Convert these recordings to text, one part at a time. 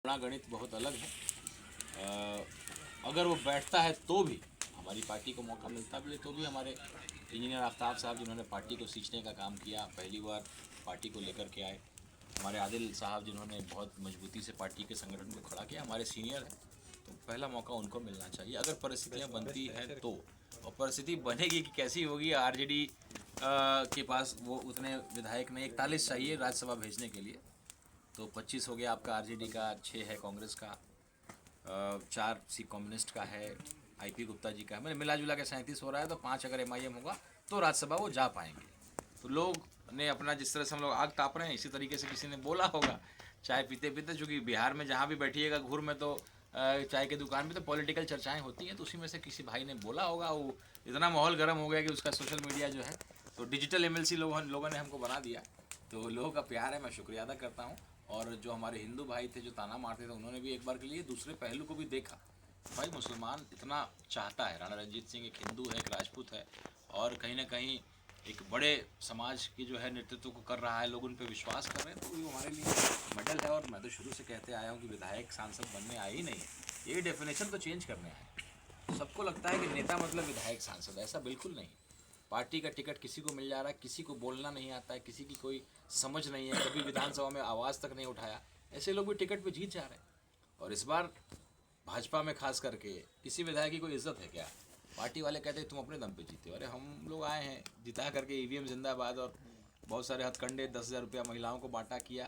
अपना गणित बहुत अलग है। अगर वो बैठता है तो भी हमारी पार्टी को मौका मिलता भी है, तो भी हमारे इंजीनियर आफ्ताब साहब जिन्होंने पार्टी को सींचने का काम किया, पहली बार पार्टी को लेकर के आए, हमारे आदिल साहब जिन्होंने बहुत मजबूती से पार्टी के संगठन को खड़ा किया, हमारे सीनियर हैं, तो पहला मौका उनको मिलना चाहिए अगर परिस्थितियाँ बनती हैं तो। और परिस्थिति बनेगी कि कैसी होगी, आरजेडी के पास वो उतने विधायक नहीं, 41 चाहिए राज्यसभा भेजने के लिए, तो 25 हो गया आपका आरजेडी का, 6 है कांग्रेस का, 4 सी कम्युनिस्ट का है, आईपी गुप्ता जी का है, मैंने मिला जुला के 37 हो रहा है, तो 5 अगर एमआईएम होगा तो राज्यसभा वो जा पाएंगे। तो लोग ने अपना, जिस तरह से हम लोग आग ताप रहे हैं, इसी तरीके से किसी ने बोला होगा चाय पीते पीते, चूँकि बिहार में जहाँ भी बैठिएगा घूर में तो चाय की दुकान में तो पॉलिटिकल चर्चाएं होती हैं, तो उसी में से किसी भाई ने बोला होगा, वो इतना माहौल गर्म हो गया कि उसका सोशल मीडिया जो है तो डिजिटल एमएलसी लोगों ने हमको बना दिया। तो लोगों का प्यार है, मैं शुक्रिया अदा करता हूँ। और जो हमारे हिंदू भाई थे जो ताना मारते थे, उन्होंने भी एक बार के लिए दूसरे पहलू को भी देखा। भाई मुसलमान इतना चाहता है, राणा रंजीत सिंह एक हिंदू है, एक राजपूत है, और कहीं ना कहीं एक बड़े समाज की जो है नेतृत्व को कर रहा है, लोग उन पर विश्वास कर रहे हैं, तो ये हमारे लिए मेडल है। और मैं तो शुरू से कहते आया हूँ कि विधायक सांसद बनने आए ही नहीं है, ये डेफिनेशन तो चेंज करने आए। सबको लगता है कि नेता मतलब विधायक सांसद, ऐसा बिल्कुल नहीं। पार्टी का टिकट किसी को मिल जा रहा है, किसी को बोलना नहीं आता है, किसी की कोई समझ नहीं है, कभी विधानसभा में आवाज़ तक नहीं उठाया, ऐसे लोग भी टिकट पे जीत जा रहे हैं। और इस बार भाजपा में खास करके किसी विधायक की कोई इज्जत है क्या? पार्टी वाले कहते हैं तुम अपने दम पे जीते हो। अरे हम लोग आए हैं जिता करके, ईवीएम जिंदाबाद, और बहुत सारे हथकंडे, 10,000 रुपया महिलाओं को बांटा किया।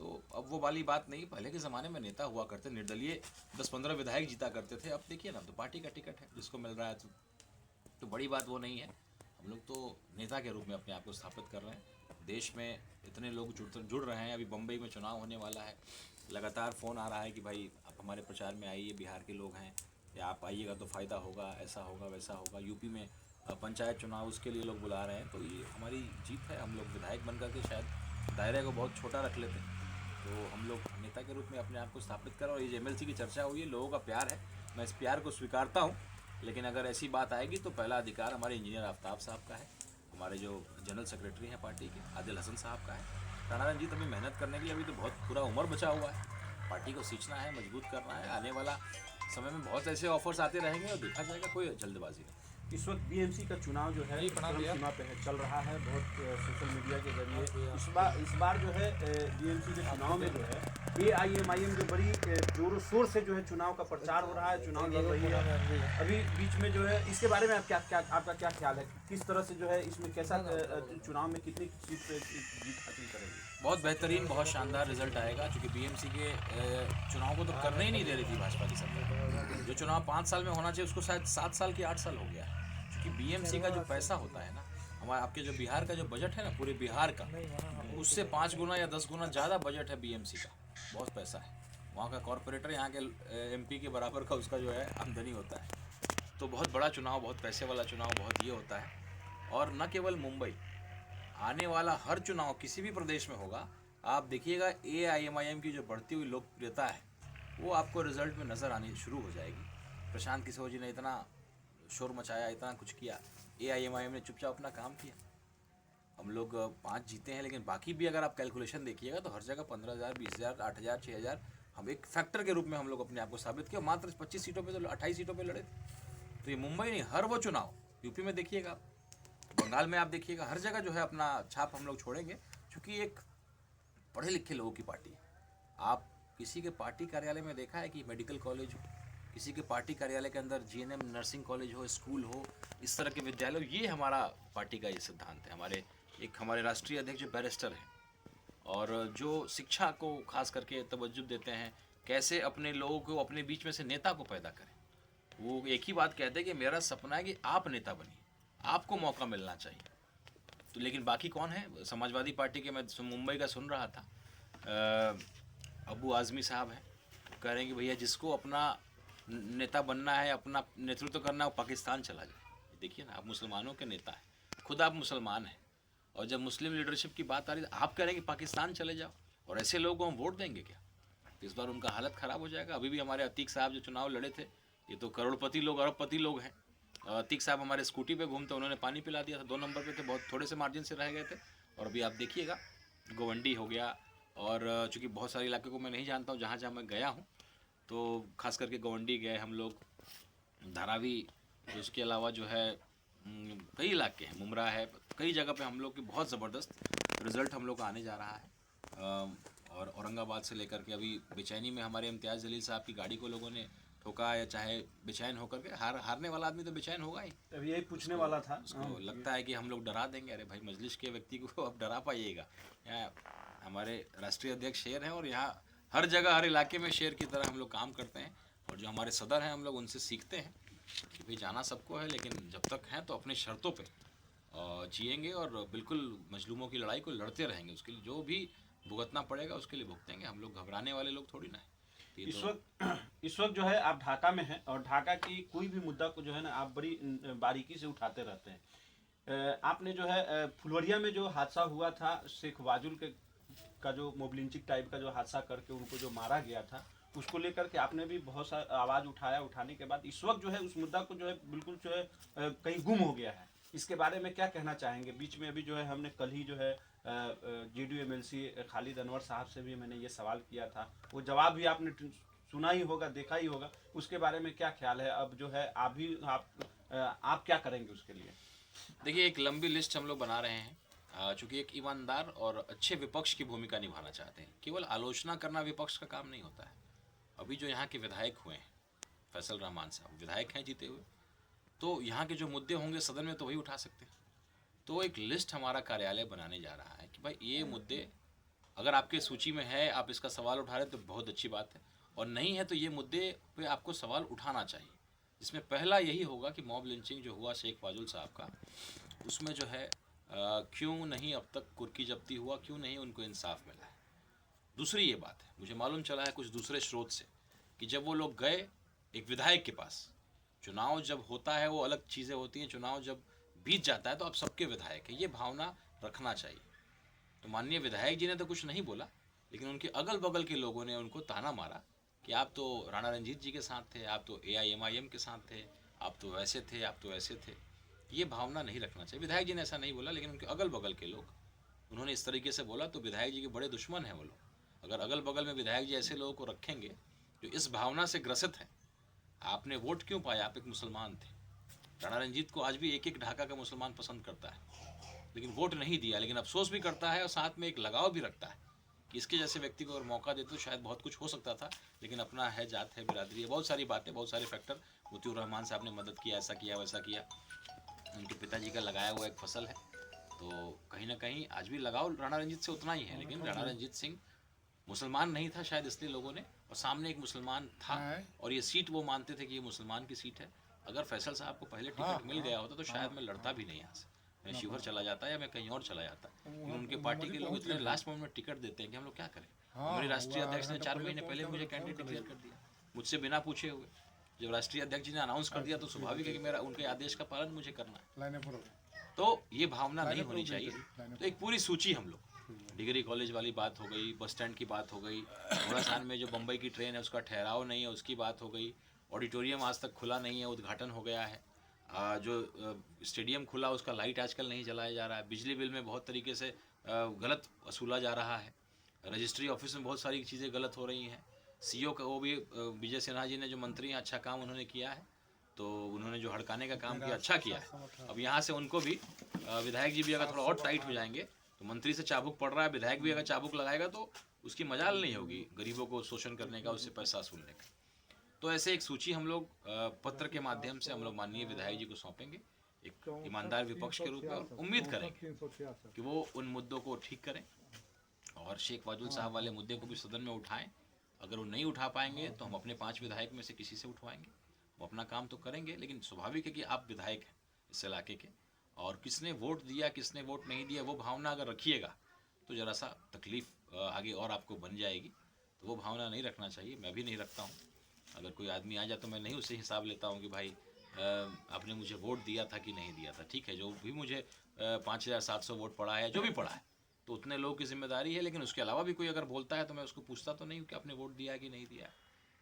तो अब वो वाली बात नहीं, पहले के ज़माने में नेता हुआ करते, निर्दलीय 10-15 विधायक जीता करते थे। अब देखिए ना, तो पार्टी का टिकट है, जिसको मिल रहा है तो बड़ी बात वो नहीं है। हम लोग तो नेता के रूप में अपने आप को स्थापित कर रहे हैं। देश में इतने लोग जुड़ रहे हैं, अभी बम्बई में चुनाव होने वाला है, लगातार फ़ोन आ रहा है कि भाई आप हमारे प्रचार में आइए, बिहार के लोग हैं, या आप आइएगा तो फ़ायदा होगा, ऐसा होगा वैसा होगा। यूपी में पंचायत चुनाव, उसके लिए लोग बुला रहे हैं, तो ये हमारी जीत है। हम लोग विधायक बन करके शायद दायरे को बहुत छोटा रख लेते हैं, तो हम लोग नेता के रूप में अपने आप को स्थापित करें। और ये एमएलसी की चर्चा हुई है, लोगों का प्यार है, मैं इस प्यार को स्वीकारता हूँ। लेकिन अगर ऐसी बात आएगी तो पहला अधिकार हमारे इंजीनियर आफ्ताब साहब का है, हमारे जो जनरल सेक्रेटरी हैं पार्टी के आदिल हसन साहब का है। राणा रंजीत अभी मेहनत करने के लिए, अभी तो बहुत पूरा उम्र बचा हुआ है, पार्टी को सींचना है, मजबूत करना है। आने वाला समय में बहुत ऐसे ऑफर्स आते रहेंगे और देखा जाएगा, कोई जल्दबाजी नहीं। इस वक्त बीएमसी का चुनाव जो है चरम सीमा पे है, चल रहा है, बहुत सोशल मीडिया के जरिए इस बार जो है बीएमसी के चुनाव में जो है एआईएमआईएम जो बड़ी जोरों शोर से जो है चुनाव का प्रचार हो रहा है, चुनाव लड़ रही है अभी बीच में जो है। इसके बारे में आपका क्या ख्याल है, किस तरह से जो है इसमें कैसा चुनाव में कितनी सीट पे जीत हासिल करेगी? बहुत बेहतरीन, बहुत शानदार रिजल्ट आएगा, क्योंकि बीएमसी के चुनाव को तो करने ही नहीं दे रही थी भाजपा की सरकार। जो चुनाव 5 साल में होना चाहिए उसको शायद 7 साल की 8 साल हो गया है। क्योंकि बीएमसी का जो पैसा होता है ना, हमारे आपके जो बिहार का जो बजट है ना, पूरे बिहार का, उससे 5 गुना या 10 गुना ज़्यादा बजट है बीएमसी का। बहुत पैसा है वहाँ का। कॉरपोरेटर यहाँ के एमपी के बराबर का उसका जो है आमदनी होता है। तो बहुत बड़ा चुनाव, बहुत पैसे वाला चुनाव, बहुत ये होता है। और न केवल मुंबई, आने वाला हर चुनाव किसी भी प्रदेश में होगा, आप देखिएगा एआईएमआईएम की जो बढ़ती हुई लोकप्रियता है वो आपको रिजल्ट में नज़र आनी शुरू हो जाएगी। प्रशांत किशोर जी ने इतना शोर मचाया, इतना कुछ किया, एआईएमआईएम ने चुपचाप अपना काम किया। हम लोग 5 जीते हैं, लेकिन बाकी भी अगर आप कैलकुलेशन देखिएगा तो हर जगह 15,000, 20,000, 8,000, 6,000, हम एक फैक्टर के रूप में हम लोग अपने आप को साबित किया। मात्र 25 सीटों पे तो 28 सीटों पे लड़े थे। तो ये मुंबई नहीं, हर वो चुनाव, यूपी में देखिएगा, बंगाल में आप देखिएगा, हर जगह जो है अपना छाप हम लोग छोड़ेंगे, क्योंकि एक पढ़े लिखे लोगों की पार्टी है। आप किसी के पार्टी कार्यालय में देखा है कि मेडिकल कॉलेज हो, किसी के पार्टी कार्यालय के अंदर जीएनएम नर्सिंग कॉलेज हो, स्कूल हो, इस तरह के विद्यालय? ये हमारा पार्टी का ये सिद्धांत है। हमारे राष्ट्रीय अध्यक्ष जो बैरिस्टर हैं, और जो शिक्षा को खास करके तवज्जो देते हैं, कैसे अपने लोगों को अपने बीच में से नेता को पैदा करें। वो एक ही बात कहते हैं कि मेरा सपना है कि आप नेता बनिए, आपको मौका मिलना चाहिए। तो लेकिन बाकी कौन है? समाजवादी पार्टी के, मैं मुंबई का सुन रहा था, अबू आज़मी साहब हैं, कह रहे हैं कि भैया जिसको अपना नेता बनना है, अपना नेतृत्व करना है, वो पाकिस्तान चला जाए। देखिए ना, आप मुसलमानों के नेता हैं, खुद आप मुसलमान हैं, और जब मुस्लिम लीडरशिप की बात आ रही है आप कह रहे हैं कि पाकिस्तान चले जाओ, और ऐसे लोगों को हम वोट देंगे क्या? तो इस बार उनका हालत ख़राब हो जाएगा। अभी भी हमारे अतीक साहब जो चुनाव लड़े थे, ये तो करोड़पति लोग, अरबपति लोग हैं। अतीक साहब हमारे स्कूटी पे घूमते, उन्होंने पानी पिला दिया था, 2 नंबर पे थे, बहुत थोड़े से मार्जिन से रह गए थे। और अभी आप देखिएगा, गोवंडी हो गया, और चूँकि बहुत सारे इलाके को मैं नहीं जानता हूँ, जहाँ जहाँ मैं गया हूँ तो खास करके गवंडी गए हम लोग, धारावी, उसके अलावा जो है कई इलाके हैं, मुमरा है, कई जगह पे हम लोग की बहुत ज़बरदस्त रिज़ल्ट हम लोग का आने जा रहा है। और औरंगाबाद से लेकर के अभी बेचैनी में हमारे इम्तियाज़ जलील साहब की गाड़ी को लोगों ने ठोका, या चाहे बेचैन होकर के, हारने वाला आदमी तो बेचैन होगा ही। अब यही पूछने वाला था। उसको लगता है कि हम लोग डरा देंगे। अरे भाई, मजलिस के व्यक्ति को अब डरा पाइएगा? यहाँ हमारे राष्ट्रीय अध्यक्ष शेर हैं और यहाँ हर जगह हर इलाके में शेर की तरह हम लोग काम करते हैं। और जो हमारे सदर हैं हम लोग उनसे सीखते हैं कि भाई जाना सबको है, लेकिन जब तक हैं तो अपनी शर्तों पे जिएंगे और बिल्कुल मजलूमों की लड़ाई को लड़ते रहेंगे। उसके लिए जो भी भुगतना पड़ेगा उसके लिए भुगतेंगे। हम लोग घबराने वाले लोग थोड़ी ना है। इस वक्त जो है आप ढाका में हैं और ढाका की कोई भी मुद्दा को जो है ना आप बड़ी बारीकी से उठाते रहते हैं। आपने जो है फुलवरिया में जो हादसा हुआ था, शेख वाजुल का जो मोबलिंचिक टाइप का जो हादसा करके उनको जो मारा गया था, उसको लेकर के आपने भी बहुत सा आवाज़ उठाया। उठाने के बाद इस वक्त जो है उस मुद्दा को जो है बिल्कुल जो है कहीं गुम हो गया है। इसके बारे में क्या कहना चाहेंगे? बीच में अभी जो है हमने कल ही जो है JDU MLC खालिद अनवर साहब से भी मैंने ये सवाल किया था, वो जवाब भी आपने सुना ही होगा, देखा ही होगा। उसके बारे में क्या ख्याल है? अब जो है आप क्या करेंगे उसके लिए? देखिए, एक लंबी लिस्ट हम लोग बना रहे हैं, चूँकि एक ईमानदार और अच्छे विपक्ष की भूमिका निभाना चाहते हैं। केवल आलोचना करना विपक्ष का काम नहीं होता है। अभी जो यहाँ के विधायक हुए हैं, फैसल रहमान साहब विधायक हैं जीते हुए, तो यहाँ के जो मुद्दे होंगे सदन में तो वही उठा सकते हैं। तो एक लिस्ट हमारा कार्यालय बनाने जा रहा है कि भाई ये मुद्दे अगर आपके सूची में है, आप इसका सवाल उठा रहे हैं तो बहुत अच्छी बात है, और नहीं है तो ये मुद्दे पे आपको सवाल उठाना चाहिए। इसमें पहला यही होगा कि मॉब लिंचिंग जो हुआ शेख वाजुल साहब का, उसमें जो है क्यों नहीं अब तक कुर्की जब्ती हुआ, क्यों नहीं उनको इंसाफ मिला है। दूसरी ये बात है, मुझे मालूम चला है कुछ दूसरे स्रोत से कि जब वो लोग गए एक विधायक के पास, चुनाव जब होता है वो अलग चीज़ें होती हैं, चुनाव जब बीत जाता है तो आप सबके विधायक हैं, ये भावना रखना चाहिए। तो माननीय विधायक जी ने तो कुछ नहीं बोला, लेकिन उनके अगल बगल के लोगों ने उनको ताना मारा कि आप तो राणा रंजीत जी के साथ थे, आप तो AIMIM के साथ थे, आप तो वैसे थे, आप तो ऐसे थे। ये भावना नहीं रखना चाहिए। विधायक जी ने ऐसा नहीं बोला, लेकिन उनके अगल बगल के लोग उन्होंने इस तरीके से बोला, तो विधायक जी के बड़े दुश्मन हैं वो लोग। अगर अगल बगल में विधायक जी ऐसे लोगों को रखेंगे जो इस भावना से ग्रसित हैं, आपने वोट क्यों पाया? आप एक मुसलमान थे। राणा रंजीत को आज भी एक ढाका का मुसलमान पसंद करता है, लेकिन वोट नहीं दिया, लेकिन अफसोस भी करता है और साथ में एक लगाव भी रखता है कि इसके जैसे व्यक्ति को अगर मौका देते तो शायद बहुत कुछ हो सकता था। लेकिन अपना है, जात है, बिरादरी है, बहुत सारी बातें, बहुत सारे फैक्टर। मुतीउर रहमान साहब ने मदद किया, ऐसा किया, वैसा किया। उनके पिताजी का लगाया हुआ एक फसल है, तो कहीं ना कहीं आज भी लगाव राणा रंजीत से उतना ही है। लेकिन राणा रंजीत सिंह मुसलमान नहीं था शायद, इसलिए लोगों ने, और सामने एक मुसलमान था और ये सीट वो मानते थे कि ये मुसलमान की सीट है। अगर फैसल साहब को पहले टिकट मिल गया होता तो शायद मैं लड़ता भी नहीं यहाँ से, मैं शिवहर चला जाता या मैं कहीं और चला जाता। लेकिन उनके पार्टी के लोग इतने लास्ट मोमेंट में टिकट देते हैं कि हम लोग क्या करें। मेरे राष्ट्रीय अध्यक्ष ने 4 महीने पहले मुझे कैंडिडेट डिक्लेयर कर दिया, मुझसे बिना पूछे हुए। जब राष्ट्रीय अध्यक्ष जी ने अनाउंस कर दिया तो स्वाभाविक है कि मेरा उनके आदेश का पालन मुझे करना है। तो ये भावना नहीं होनी चाहिए। तो एक पूरी सूची हम लोग, डिग्री कॉलेज वाली बात हो गई, बस स्टैंड की बात हो गई, घोड़ासान में जो बम्बई की ट्रेन है उसका ठहराव नहीं है उसकी बात हो गई, ऑडिटोरियम आज तक खुला नहीं है, उद्घाटन हो गया है, जो स्टेडियम खुला उसका लाइट आजकल नहीं जलाया जा रहा है, बिजली बिल में बहुत तरीके से गलत वसूला जा रहा है, रजिस्ट्री ऑफिस में बहुत सारी चीज़ें गलत हो रही हैं, CO का वो भी विजय सिन्हा जी ने जो मंत्री हैं अच्छा काम उन्होंने किया है, तो उन्होंने जो हड़काने का काम किया अच्छा किया है। अब यहाँ से उनको भी विधायक जी भी अगर थोड़ा और टाइट हो जाएंगे तो मंत्री से चाबुक पड़ रहा है, विधायक भी अगर चाबुक लगाएगा तो उसकी मजाल नहीं होगी गरीबों को शोषण करने का, उससे पैसा वसूलने का। तो ऐसे एक सूची हम लोग पत्र के माध्यम से हम लोग माननीय विधायक जी को सौंपेंगे एक ईमानदार विपक्ष के रूप में, और उम्मीद करेंगे कि वो उन मुद्दों को ठीक करें और शेख वाजुल साहब वाले मुद्दे को भी सदन में उठाएं। अगर वो नहीं उठा पाएंगे तो हम अपने 5 विधायक में से किसी से उठवाएंगे, वो अपना काम तो करेंगे। लेकिन स्वाभाविक है कि आप विधायक हैं इस इलाके के, और किसने वोट दिया किसने वोट नहीं दिया वो भावना अगर रखिएगा तो ज़रा सा तकलीफ़ आगे और आपको बन जाएगी। तो वो भावना नहीं रखना चाहिए, मैं भी नहीं रखता हूँ। अगर कोई आदमी आ जाए तो मैं नहीं उससे हिसाब लेता हूँ कि भाई आपने मुझे वोट दिया था कि नहीं दिया था। ठीक है, जो भी मुझे 5700 वोट पड़ा है, जो भी पड़ा है, तो उतने लोगों की जिम्मेदारी है। लेकिन उसके अलावा भी कोई अगर बोलता है तो मैं उसको पूछता तो नहीं हूँ कि आपने वोट दिया है कि नहीं दिया है।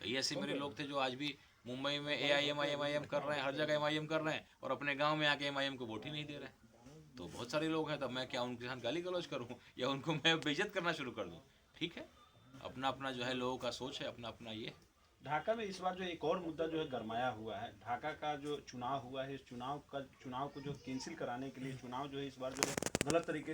कई ऐसे मेरे लोग थे जो आज भी मुंबई में AIMIM कर रहे हैं, हर जगह MIM कर रहे हैं, और अपने गांव में आके MIM को वोट ही नहीं दे रहे हैं। तो बहुत सारे लोग हैं, तब मैं क्या उनके साथ गाली गलौज करूँ या उनको मैं बेइज्जत करना शुरू कर दूँ? ठीक है, अपना अपना जो है लोगों का सोच है, अपना अपना ये। ढाका में इस बार जो एक और मुद्दा जो है गरमाया हुआ है, ढाका का जो चुनाव हुआ है, इस चुनाव को जो कैंसिल कराने के लिए चुनाव जो है इस बार जो है गलत तरीके